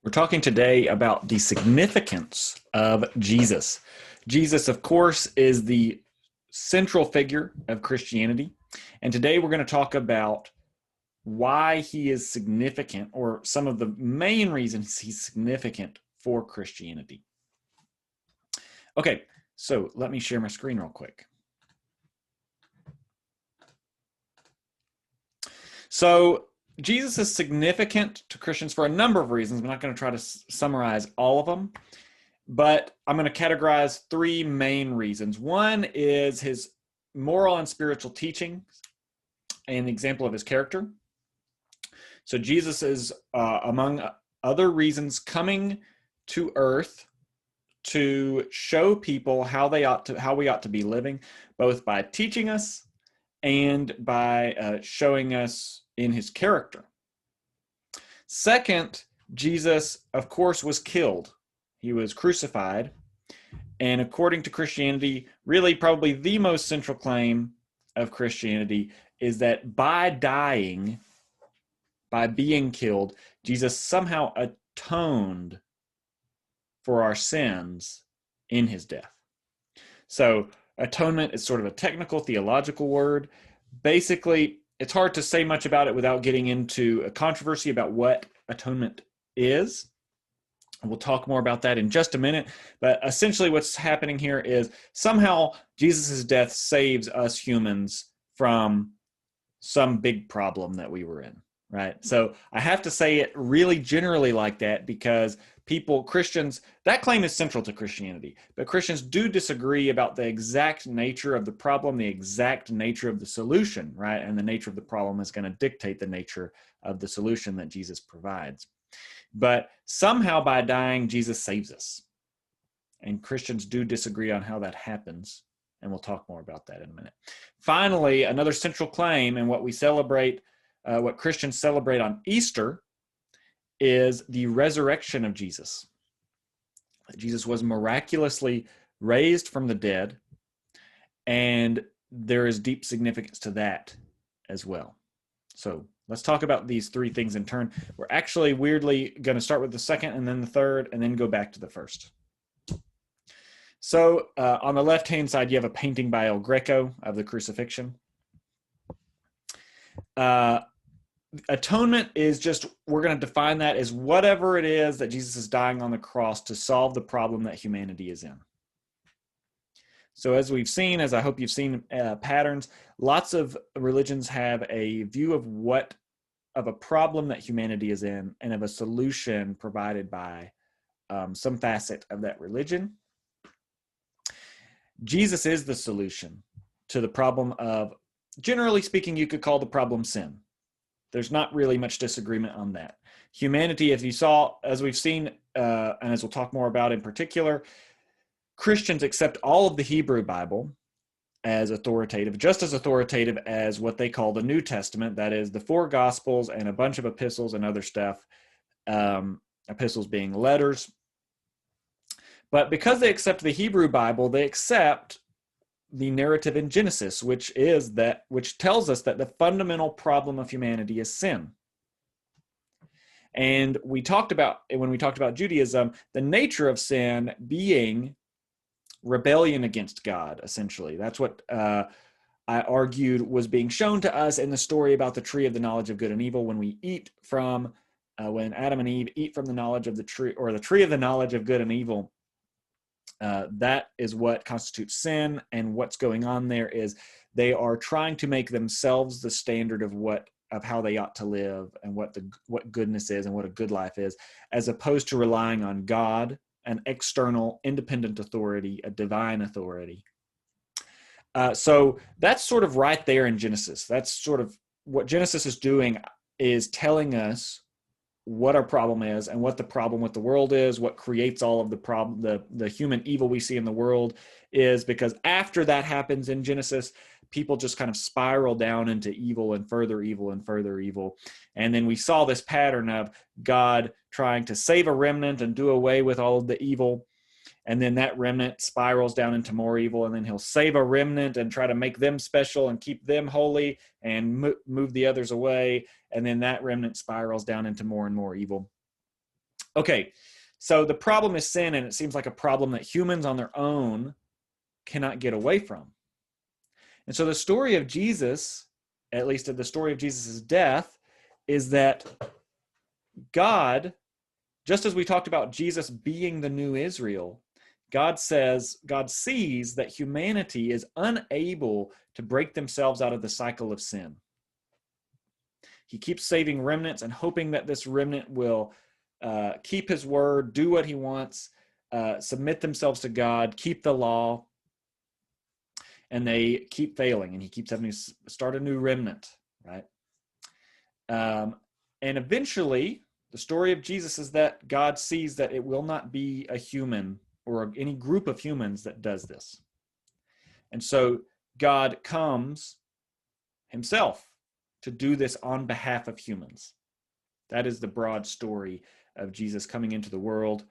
We're talking today about the significance of Jesus. Jesus, of course, is the central figure of Christianity. And today we're going to talk about why he is significant, or some of the main reasons he's significant for Christianity. Okay, so let me share my screen real quick. So Jesus is significant to Christians for a number of reasons. I'm not going to try to summarize all of them, but I'm going to categorize three main reasons. One is his moral and spiritual teaching, an example of his character. So Jesus is, among other reasons, coming to earth to show people how we ought to be living, both by teaching us and by showing us in his character. Second, Jesus, of course, was killed. He was crucified. And according to Christianity, really probably the most central claim of Christianity is that by dying, by being killed, Jesus somehow atoned for our sins in his death. So atonement is sort of a technical theological word. Basically, it's hard to say much about it without getting into a controversy about what atonement is. We'll talk more about that in just a minute. But essentially what's happening here is somehow Jesus' death saves us humans from some big problem that we were in, right? So I have to say it really generally like that because Christians, that claim is central to Christianity, but Christians do disagree about the exact nature of the problem, the exact nature of the solution, right? And the nature of the problem is going to dictate the nature of the solution that Jesus provides. But somehow by dying, Jesus saves us. And Christians do disagree on how that happens. And we'll talk more about that in a minute. Finally, another central claim, and what we celebrate, what Christians celebrate on Easter, is the resurrection of Jesus. Jesus was miraculously raised from the dead, and there is deep significance to that as well. So let's talk about these three things in turn. We're actually weirdly going to start with the second and then the third and then go back to the first. So on the left-hand side, you have a painting by El Greco of the crucifixion. Atonement is just, we're going to define that as whatever it is that Jesus is dying on the cross to solve the problem that humanity is in. So as we've seen, as I hope you've seen patterns, lots of religions have a view of a problem that humanity is in and of a solution provided by some facet of that religion. Jesus is the solution to the problem of, generally speaking, you could call the problem sin. There's not really much disagreement on that. Humanity, as we've seen, and as we'll talk more about in particular, Christians accept all of the Hebrew Bible as authoritative, just as authoritative as what they call the New Testament, that is the four Gospels and a bunch of epistles and other stuff, epistles being letters. But because they accept the Hebrew Bible, they accept the narrative in Genesis, which tells us that the fundamental problem of humanity is sin. And when we talked about Judaism, the nature of sin being rebellion against God, essentially. That's what I argued was being shown to us in the story about the tree of the knowledge of good and evil. When Adam and Eve eat from the knowledge of the tree, or the tree of the knowledge of good and evil, that is what constitutes sin. And what's going on there is they are trying to make themselves the standard of how they ought to live and what goodness is and what a good life is, as opposed to relying on God, an external independent authority, a divine authority. So that's sort of right there in Genesis. That's sort of what Genesis is doing, is telling us what our problem is and what the problem with the world is, what creates all of the problem, the human evil we see in the world is, because after that happens in Genesis, people just kind of spiral down into evil and further evil and further evil. And then we saw this pattern of God trying to save a remnant and do away with all of the evil. And then that remnant spirals down into more evil, and then he'll save a remnant and try to make them special and keep them holy and move the others away. And then that remnant spirals down into more and more evil. Okay, so the problem is sin, and it seems like a problem that humans on their own cannot get away from. And so the story of Jesus, at least the story of Jesus' death, is that God, just as we talked about Jesus being the new Israel, God sees that humanity is unable to break themselves out of the cycle of sin. He keeps saving remnants and hoping that this remnant will keep his word, do what he wants, submit themselves to God, keep the law, and they keep failing, and he keeps having to start a new remnant, right? And eventually, the story of Jesus is that God sees that it will not be a human or any group of humans that does this. And so God comes himself to do this on behalf of humans. That is the broad story of Jesus coming into the world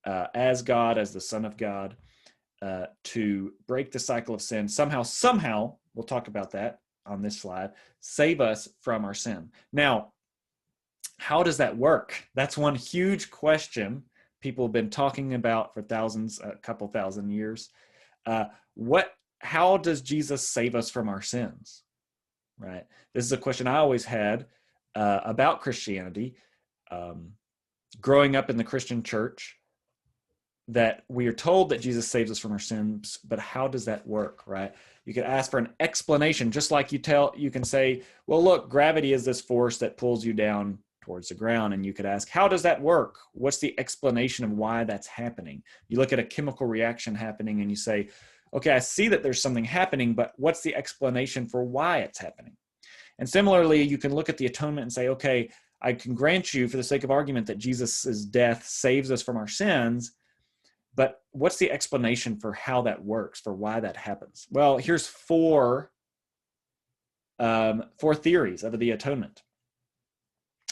as God, as the Son of God, to break the cycle of sin. Somehow, we'll talk about that on this slide, save us from our sin. Now, how does that work? That's one huge question people have been talking about for a couple thousand years. How does Jesus save us from our sins? Right? This is a question I always had about Christianity. Growing up in the Christian church, that we are told that Jesus saves us from our sins, but how does that work, right? You could ask for an explanation, just like you can say, well, look, gravity is this force that pulls you down towards the ground. And you could ask, how does that work? What's the explanation of why that's happening? You look at a chemical reaction happening and you say, okay, I see that there's something happening, but what's the explanation for why it's happening? And similarly, you can look at the atonement and say, okay, I can grant you for the sake of argument that Jesus' death saves us from our sins, but what's the explanation for how that works, for why that happens? Well, here's four theories of the atonement.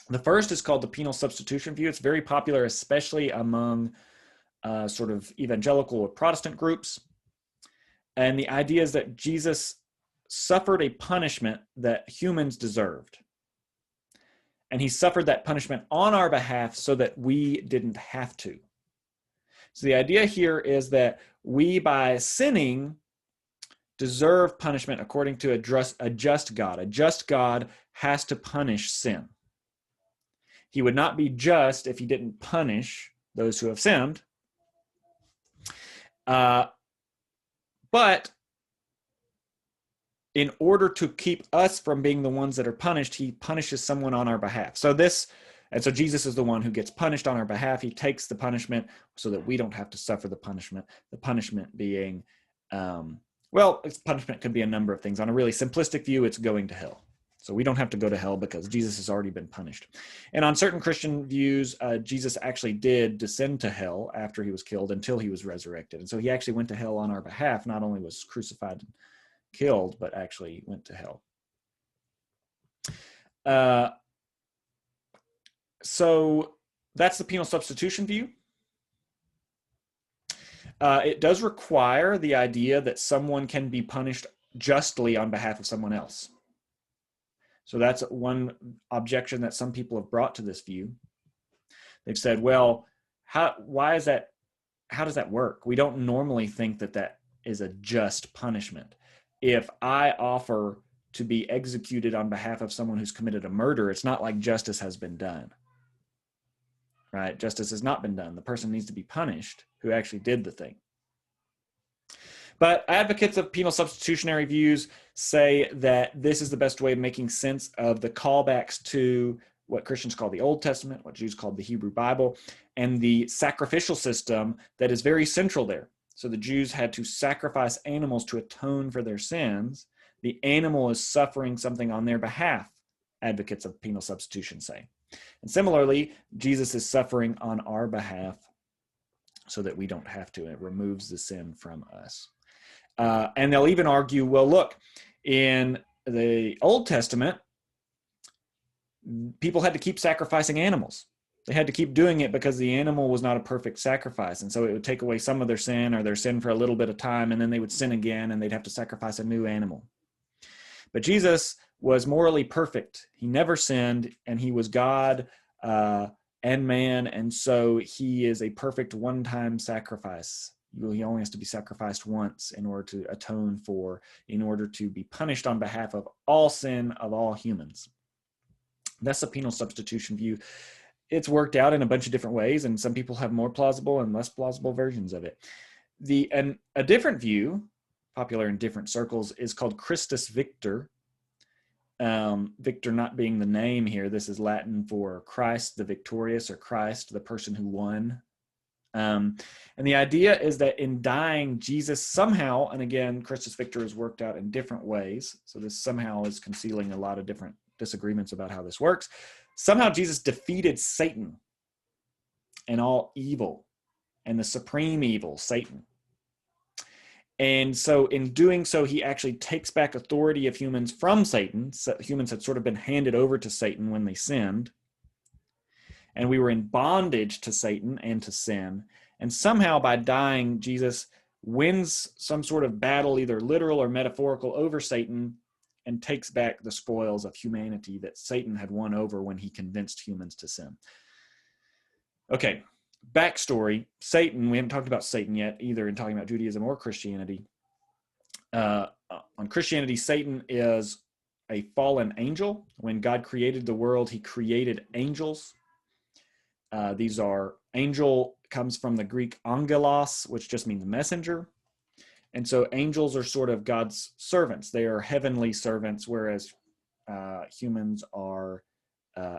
The first is called the penal substitution view. It's very popular, especially among sort of evangelical or Protestant groups. And the idea is that Jesus suffered a punishment that humans deserved. And he suffered that punishment on our behalf so that we didn't have to. So the idea here is that we, by sinning, deserve punishment according to a just God. A just God has to punish sin. He would not be just if he didn't punish those who have sinned. But in order to keep us from being the ones that are punished, he punishes someone on our behalf. So Jesus is the one who gets punished on our behalf. He takes the punishment so that we don't have to suffer the punishment. The punishment being, punishment could be a number of things. On a really simplistic view, it's going to hell. So we don't have to go to hell because Jesus has already been punished. And on certain Christian views, Jesus actually did descend to hell after he was killed until he was resurrected. And so he actually went to hell on our behalf, not only was crucified and killed, but actually went to hell. So that's the penal substitution view. It does require the idea that someone can be punished justly on behalf of someone else. So that's one objection that some people have brought to this view. They've said, well, how does that work? We don't normally think that is a just punishment. If I offer to be executed on behalf of someone who's committed a murder, it's not like justice has been done. Right? Justice has not been done. The person needs to be punished who actually did the thing. But advocates of penal substitutionary views say that this is the best way of making sense of the callbacks to what Christians call the Old Testament, what Jews called the Hebrew Bible, and the sacrificial system that is very central there. So the Jews had to sacrifice animals to atone for their sins. The animal is suffering something on their behalf, advocates of penal substitution say. And similarly, Jesus is suffering on our behalf so that we don't have to. It removes the sin from us. And they'll even argue, well, look, in the Old Testament, people had to keep sacrificing animals. They had to keep doing it because the animal was not a perfect sacrifice. And so it would take away some of their sin or their sin for a little bit of time, and then they would sin again and they'd have to sacrifice a new animal. But Jesus was morally perfect. He never sinned, and he was God and man, and so he is a perfect one-time sacrifice. He only has to be sacrificed once in order to atone for, in order to be punished on behalf of all sin of all humans. That's the penal substitution view. It's worked out in a bunch of different ways, and some people have more plausible and less plausible versions of it. And a different view, popular in different circles, is called Christus Victor. Victor not being the name here. This is Latin for Christ the victorious, or Christ the person who won. And the idea is that in dying, Jesus somehow, and again, Christus Victor is worked out in different ways, so this somehow is concealing a lot of different disagreements about how this works. Somehow Jesus defeated Satan and all evil, and the supreme evil, Satan. And so in doing so, he actually takes back authority of humans from Satan. So humans had sort of been handed over to Satan when they sinned. And we were in bondage to Satan and to sin. And somehow by dying, Jesus wins some sort of battle, either literal or metaphorical, over Satan, and takes back the spoils of humanity that Satan had won over when he convinced humans to sin. Okay, backstory. Satan, we haven't talked about Satan yet, either in talking about Judaism or Christianity. On Christianity, Satan is a fallen angel. When God created the world, he created angels. These are, angel comes from the Greek angelos, which just means messenger. And so angels are sort of God's servants. They are heavenly servants, whereas humans are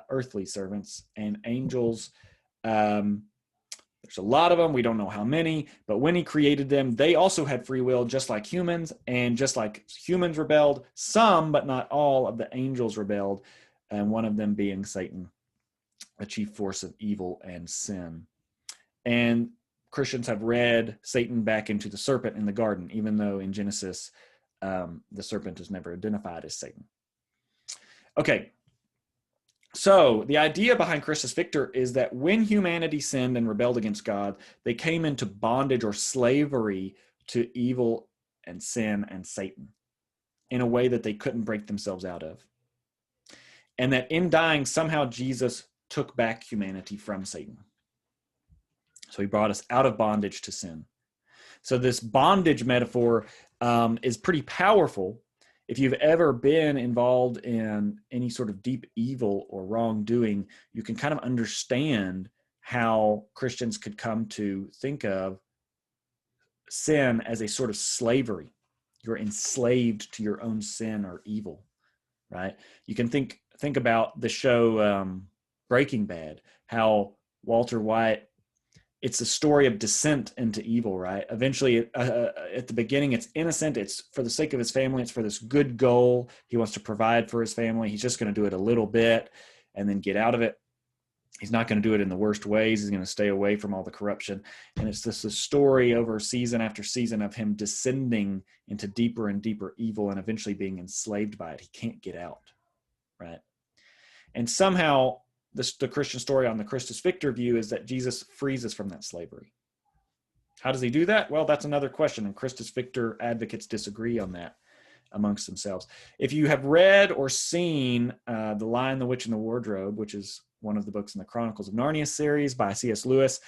earthly servants. And angels, there's a lot of them. We don't know how many, but when he created them, they also had free will, just like humans. And just like humans rebelled, some, but not all, of the angels rebelled, and one of them being Satan, a chief force of evil and sin. And Christians have read Satan back into the serpent in the garden, even though in Genesis, the serpent is never identified as Satan. Okay, so the idea behind Christus Victor is that when humanity sinned and rebelled against God, they came into bondage or slavery to evil and sin and Satan in a way that they couldn't break themselves out of. And that in dying, somehow Jesus took back humanity from Satan. So he brought us out of bondage to sin. So this bondage metaphor is pretty powerful. If you've ever been involved in any sort of deep evil or wrongdoing, you can kind of understand how Christians could come to think of sin as a sort of slavery. You're enslaved to your own sin or evil, right? You can think about the show Breaking Bad, how Walter White, it's a story of descent into evil, right? Eventually, at the beginning, it's innocent. It's for the sake of his family. It's for this good goal. He wants to provide for his family. He's just going to do it a little bit and then get out of it. He's not going to do it in the worst ways. He's going to stay away from all the corruption. And it's this a story over season after season of him descending into deeper and deeper evil and eventually being enslaved by it. He can't get out, right? And somehow, the Christian story on the Christus Victor view is that Jesus frees us from that slavery. How does he do that? Well, that's another question, and Christus Victor advocates disagree on that amongst themselves. If you have read or seen The Lion, the Witch, and the Wardrobe, which is one of the books in the Chronicles of Narnia series by C.S. Lewis,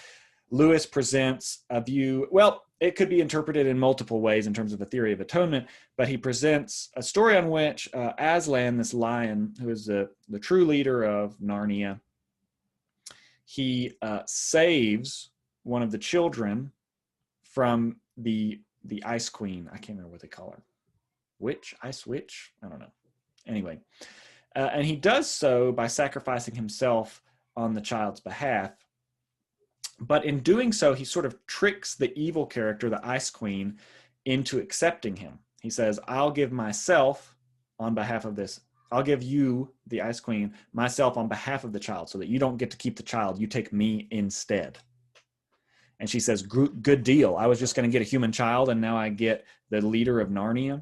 Lewis presents a view, well, it could be interpreted in multiple ways in terms of a theory of atonement, but he presents a story on which Aslan, this lion, who is the true leader of Narnia, he saves one of the children from the Ice Queen. I can't remember what they call her. Witch? Ice Witch? I don't know. Anyway, and he does so by sacrificing himself on the child's behalf. But in doing so, he sort of tricks the evil character, the Ice Queen, into accepting him. He says, I'll give myself on behalf of this. I'll give you, the Ice Queen, myself on behalf of the child so that you don't get to keep the child. You take me instead. And she says, good deal. I was just going to get a human child, and now I get the leader of Narnia.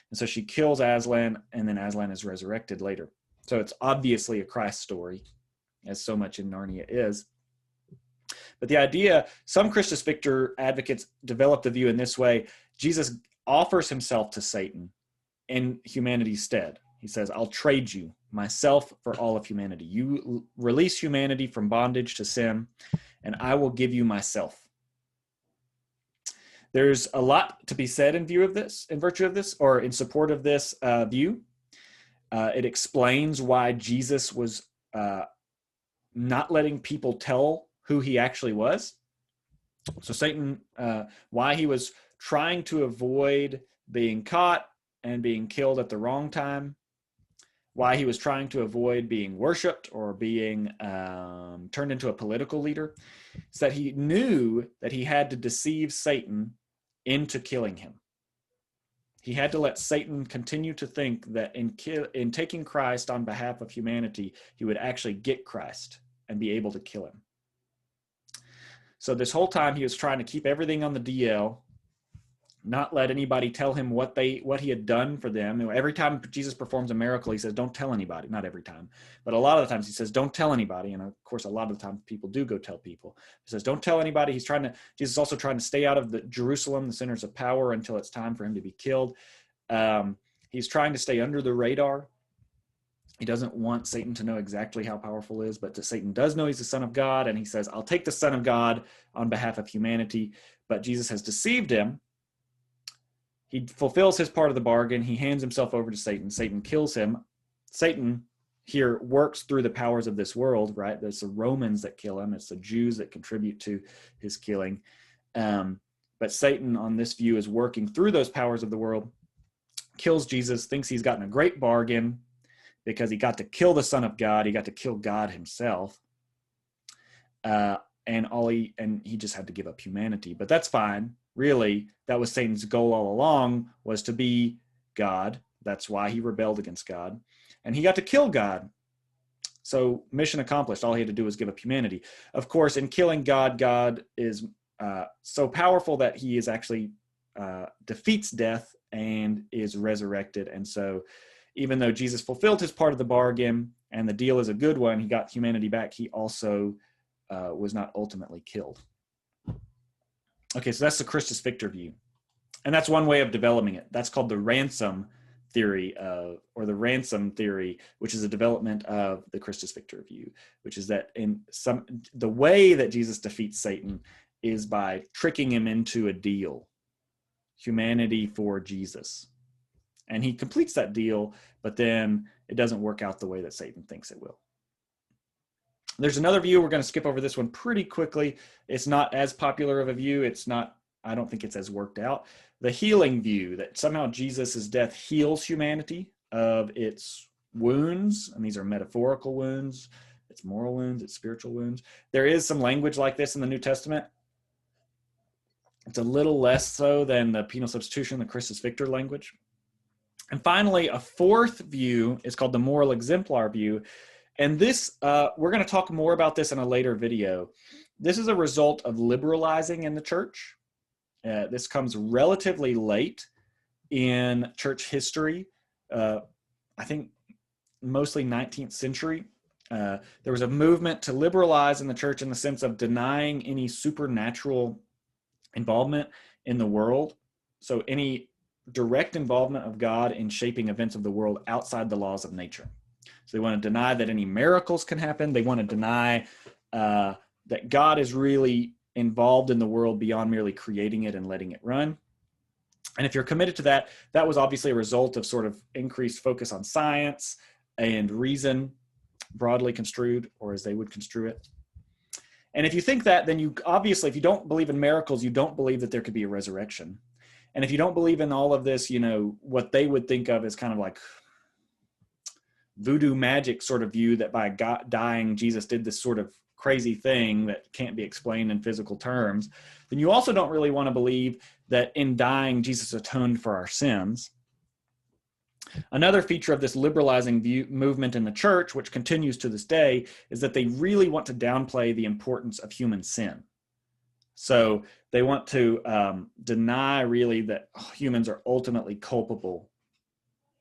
And so she kills Aslan, and then Aslan is resurrected later. So it's obviously a Christ story, as so much in Narnia is. But the idea, some Christus Victor advocates develop the view in this way: Jesus offers himself to Satan in humanity's stead. He says, I'll trade you myself for all of humanity. You release humanity from bondage to sin, and I will give you myself. There's a lot to be said in view of this, in virtue of this, or in support of this view. It explains why Jesus was not letting people tell who he actually was. So Satan, why he was trying to avoid being caught and being killed at the wrong time, why he was trying to avoid being worshipped or being turned into a political leader, is that he knew that he had to deceive Satan into killing him. He had to let Satan continue to think that in taking Christ on behalf of humanity, he would actually get Christ and be able to kill him. So this whole time he was trying to keep everything on the DL, not let anybody tell him what he had done for them. Every time Jesus performs a miracle, he says, don't tell anybody. Not every time, but a lot of the times he says, don't tell anybody. And of course, a lot of the times people do go tell people. He says, don't tell anybody. Jesus is also trying to stay out of Jerusalem, the centers of power, until it's time for him to be killed. He's trying to stay under the radar. He doesn't want Satan to know exactly how powerful he is, but Satan does know he's the Son of God. And he says, I'll take the Son of God on behalf of humanity. But Jesus has deceived him. He fulfills his part of the bargain. He hands himself over to Satan. Satan kills him. Satan here works through the powers of this world, right? There's the Romans that kill him. It's the Jews that contribute to his killing. But Satan, on this view, is working through those powers of the world, kills Jesus, thinks he's gotten a great bargain because he got to kill the Son of God. He got to kill God himself. And he just had to give up humanity. But that's fine. Really, that was Satan's goal all along, was to be God. That's why he rebelled against God. And he got to kill God. So mission accomplished. All he had to do was give up humanity. Of course, in killing God, God is so powerful that he is actually defeats death and is resurrected. And so even though Jesus fulfilled his part of the bargain and the deal is a good one, he got humanity back, he also was not ultimately killed. Okay, so that's the Christus Victor view. And that's one way of developing it. That's called the ransom theory, or the ransom theory, which is a development of the Christus Victor view, which is that the way that Jesus defeats Satan is by tricking him into a deal, humanity for Jesus. And he completes that deal, but then it doesn't work out the way that Satan thinks it will. There's another view. We're going to skip over this one pretty quickly. It's not as popular of a view. I don't think it's as worked out. The healing view, that somehow Jesus' death heals humanity of its wounds. And these are metaphorical wounds. It's moral wounds. It's spiritual wounds. There is some language like this in the New Testament. It's a little less so than the penal substitution, the Christus Victor language. And finally, a fourth view is called the moral exemplar view. And this, we're going to talk more about this in a later video. This is a result of liberalizing in the church. This comes relatively late in church history. I think mostly 19th century. There was a movement to liberalize in the church in the sense of denying any supernatural involvement in the world. So any direct involvement of God in shaping events of the world outside the laws of nature. So they want to deny that any miracles can happen. They want to deny that God is really involved in the world beyond merely creating it and letting it run. And if you're committed to that, that was obviously a result of sort of increased focus on science and reason, broadly construed, or as they would construe it. And if you think that, then you obviously, if you don't believe in miracles, you don't believe that there could be a resurrection. And if you don't believe in all of this, what they would think of as kind of like voodoo magic sort of view, that by God dying, Jesus did this sort of crazy thing that can't be explained in physical terms, then you also don't really want to believe that in dying, Jesus atoned for our sins. Another feature of this liberalizing movement in the church, which continues to this day, is that they really want to downplay the importance of human sin. So they want to deny really that humans are ultimately culpable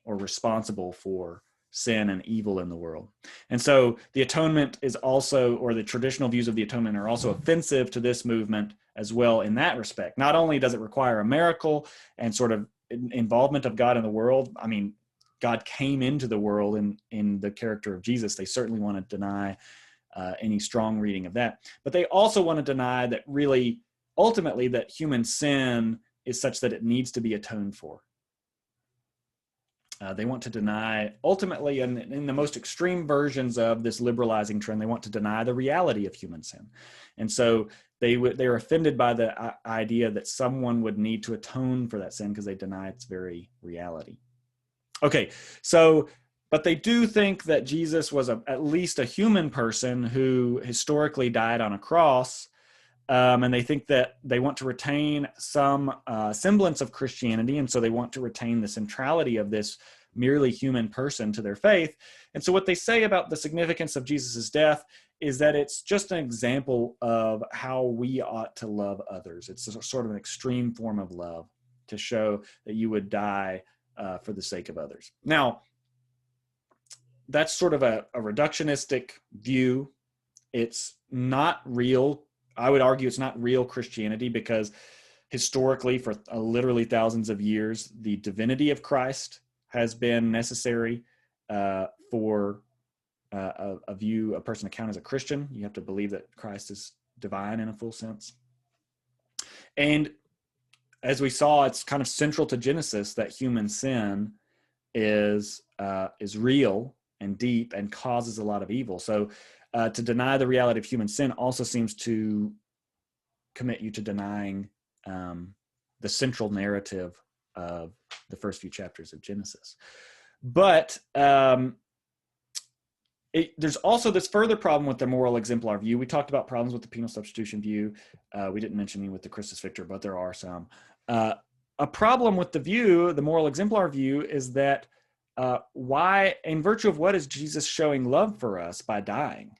or responsible for sin and evil in the world. And so the atonement is also, or the traditional views of the atonement are also offensive to this movement as well in that respect. Not only does it require a miracle and sort of involvement of God in the world, I mean, God came into the world in the character of Jesus. They certainly want to deny any strong reading of that. But they also want to deny that really, ultimately, that human sin is such that it needs to be atoned for. They want to deny, ultimately, in the most extreme versions of this liberalizing trend, they want to deny the reality of human sin. And so they are offended by the idea that someone would need to atone for that sin because they deny its very reality. Okay, so, but they do think that Jesus was at least a human person who historically died on a cross. And they think that they want to retain some semblance of Christianity. And so they want to retain the centrality of this merely human person to their faith. And so what they say about the significance of Jesus's death is that it's just an example of how we ought to love others. It's a sort of an extreme form of love to show that you would die for the sake of others. Now, that's sort of a reductionistic view. It's not real. I would argue it's not real Christianity, because historically, for literally thousands of years, the divinity of Christ has been necessary for a person to count as a Christian. You have to believe that Christ is divine in a full sense. And as we saw, it's kind of central to Genesis that human sin is real and deep and causes a lot of evil. So to deny the reality of human sin also seems to commit you to denying the central narrative of the first few chapters of Genesis. But there's also this further problem with the moral exemplar view. We talked about problems with the penal substitution view. We didn't mention any with the Christus Victor, but there are some. A problem with the view, the moral exemplar view, is that why, in virtue of what is Jesus showing love for us by dying?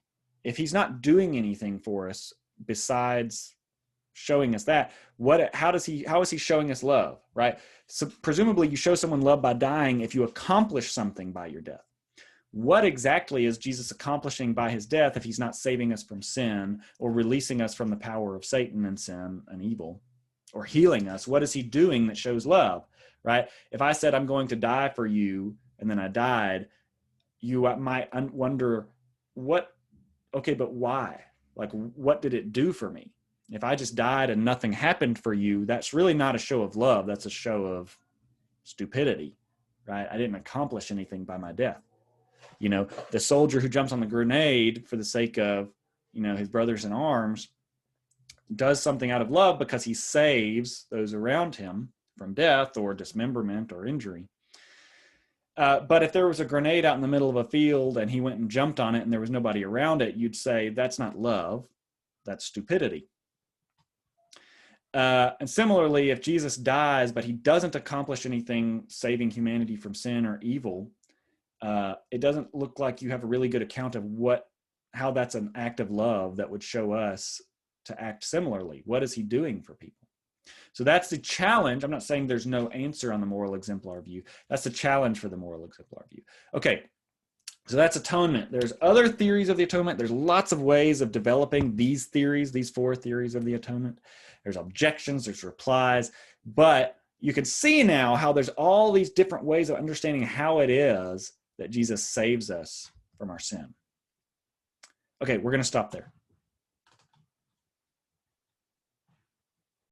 If he's not doing anything for us besides showing us that, how is he showing us love, right? So presumably you show someone love by dying if you accomplish something by your death. What exactly is Jesus accomplishing by his death if he's not saving us from sin or releasing us from the power of Satan and sin and evil, or healing us? What is he doing that shows love, right? If I said, I'm going to die for you, and then I died, you might wonder, okay, but why? Like, what did it do for me? If I just died and nothing happened for you, that's really not a show of love. That's a show of stupidity, right? I didn't accomplish anything by my death. The soldier who jumps on the grenade for the sake of, his brothers in arms does something out of love because he saves those around him from death or dismemberment or injury. But if there was a grenade out in the middle of a field and he went and jumped on it and there was nobody around it, you'd say, that's not love, that's stupidity. And similarly, if Jesus dies, but he doesn't accomplish anything saving humanity from sin or evil, it doesn't look like you have a really good account of how that's an act of love that would show us to act similarly. What is he doing for people? So that's the challenge. I'm not saying there's no answer on the moral exemplar view. That's the challenge for the moral exemplar view. Okay, so that's atonement. There's other theories of the atonement. There's lots of ways of developing these theories, these four theories of the atonement. There's objections, there's replies, but you can see now how there's all these different ways of understanding how it is that Jesus saves us from our sin. Okay, we're going to stop there.